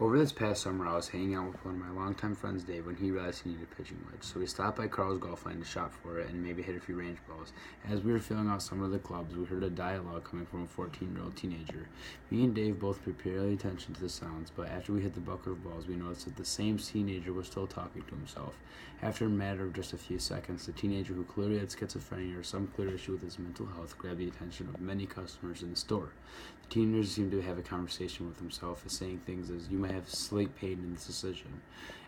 Over this past summer, I was hanging out with one of my longtime friends, Dave, when he realized he needed a pitching wedge. So we stopped by Carl's Golf Line to shop for it and maybe hit a few range balls. As we were filling out some of the clubs, we heard a dialogue coming from a 14-year-old teenager. Me and Dave both paid barely attention to the sounds, but after we hit the bucket of balls, we noticed that the same teenager was still talking to himself. After a matter of just a few seconds, the teenager, who clearly had schizophrenia or some clear issue with his mental health, grabbed the attention of many customers in the store. The teenager seemed to have a conversation with himself, saying things as, "You might have slight pain in this decision."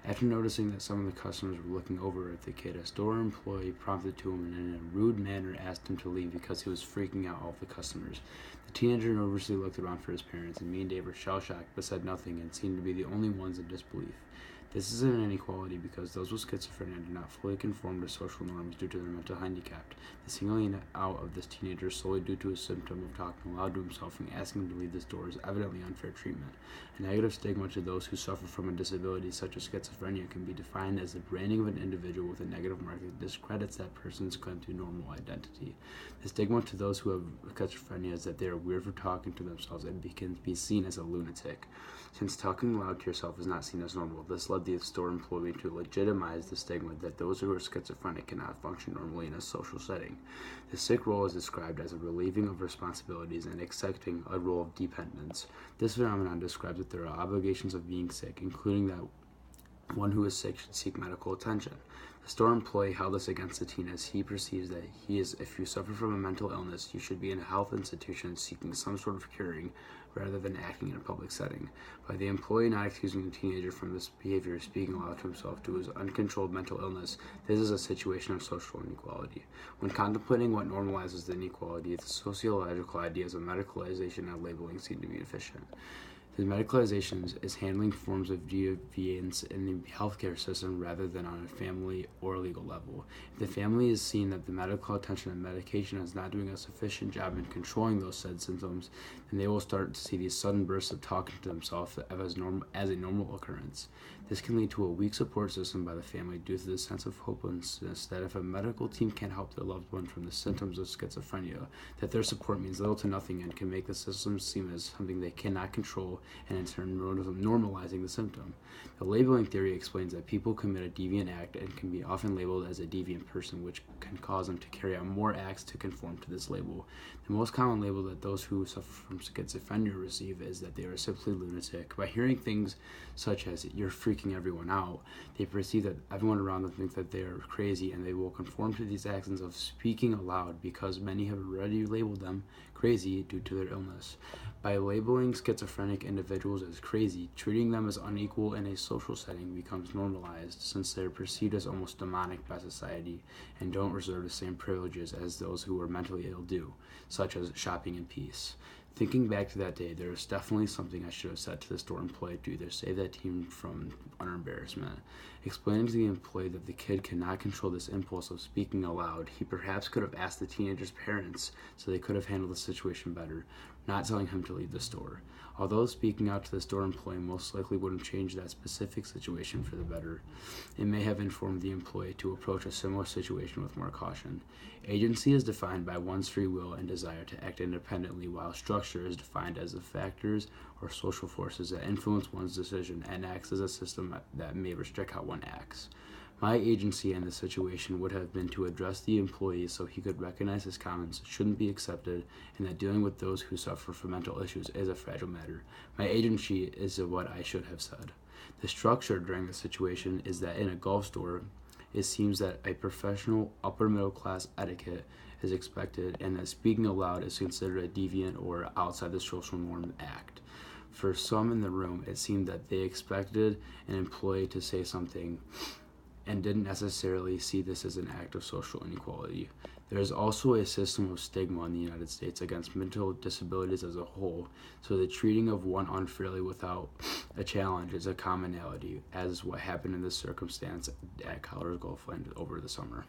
After noticing that some of the customers were looking over at the kid, a store employee prompted to him and in a rude manner asked him to leave because he was freaking out all of the customers. The teenager nervously looked around for his parents, and me and Dave were shell-shocked but said nothing and seemed to be the only ones in disbelief. This is an inequality because those with schizophrenia do not fully conform to social norms due to their mental handicap. The singling out of this teenager solely due to a symptom of talking aloud to himself and asking him to leave the store is evidently unfair treatment. A negative stigma to those who suffer from a disability such as schizophrenia can be defined as the branding of an individual with a negative mark that discredits that person's claim to normal identity. The stigma to those who have schizophrenia is that they are weird for talking to themselves and can be seen as a lunatic. Since talking loud to yourself is not seen as normal, this led the store employee to legitimize the stigma that those who are schizophrenic cannot function normally in a social setting. The sick role is described as a relieving of responsibilities and accepting a role of dependence. This phenomenon describes that there are obligations of being sick, including that one who is sick should seek medical attention. The store employee held this against the teen as he perceives that if you suffer from a mental illness, you should be in a health institution seeking some sort of curing rather than acting in a public setting. By the employee not excusing the teenager from this behavior, speaking aloud to himself to his uncontrolled mental illness, this is a situation of social inequality. When contemplating what normalizes the inequality, the sociological ideas of medicalization and labeling seem to be efficient. The medicalization is handling forms of deviance in the healthcare system rather than on a family or legal level. If the family is seen that the medical attention and medication is not doing a sufficient job in controlling those said symptoms, then they will start to see these sudden bursts of talking to themselves as a normal occurrence. This can lead to a weak support system by the family due to the sense of hopelessness that if a medical team can't help their loved one from the symptoms of schizophrenia, that their support means little to nothing and can make the system seem as something they cannot control, and in turn normalizing the symptom. The labeling theory explains that people commit a deviant act and can be often labeled as a deviant person, which can cause them to carry out more acts to conform to this label. The most common label that those who suffer from schizophrenia receive is that they are simply lunatic. By hearing things such as "you're freaking everyone out," they perceive that everyone around them thinks that they are crazy, and they will conform to these actions of speaking aloud because many have already labeled them crazy due to their illness. By labeling schizophrenic individuals as crazy, treating them as unequal in a social setting becomes normalized, since they are perceived as almost demonic by society and don't reserve the same privileges as those who are mentally ill do, such as shopping in peace. Thinking back to that day, there was definitely something I should have said to the store employee to either save that team from utter embarrassment. Explaining to the employee that the kid cannot control this impulse of speaking aloud, he perhaps could have asked the teenager's parents so they could have handled the situation better, not telling him to leave the store. Although speaking out to the store employee most likely wouldn't change that specific situation for the better, it may have informed the employee to approach a similar situation with more caution. Agency is defined by one's free will and desire to act independently, while structure is defined as the factors or social forces that influence one's decision and acts as a system that may restrict how one acts. My agency in this situation would have been to address the employee so he could recognize his comments shouldn't be accepted and that dealing with those who suffer from mental issues is a fragile matter. My agency is what I should have said. The structure during the situation is that in a golf store, it seems that a professional upper middle class etiquette is expected and that speaking aloud is considered a deviant or outside the social norm act. For some in the room, it seemed that they expected an employee to say something and didn't necessarily see this as an act of social inequality. There is also a system of stigma in the United States against mental disabilities as a whole, so the treating of one unfairly without a challenge is a commonality, as what happened in this circumstance at Colorado Golf Line over the summer.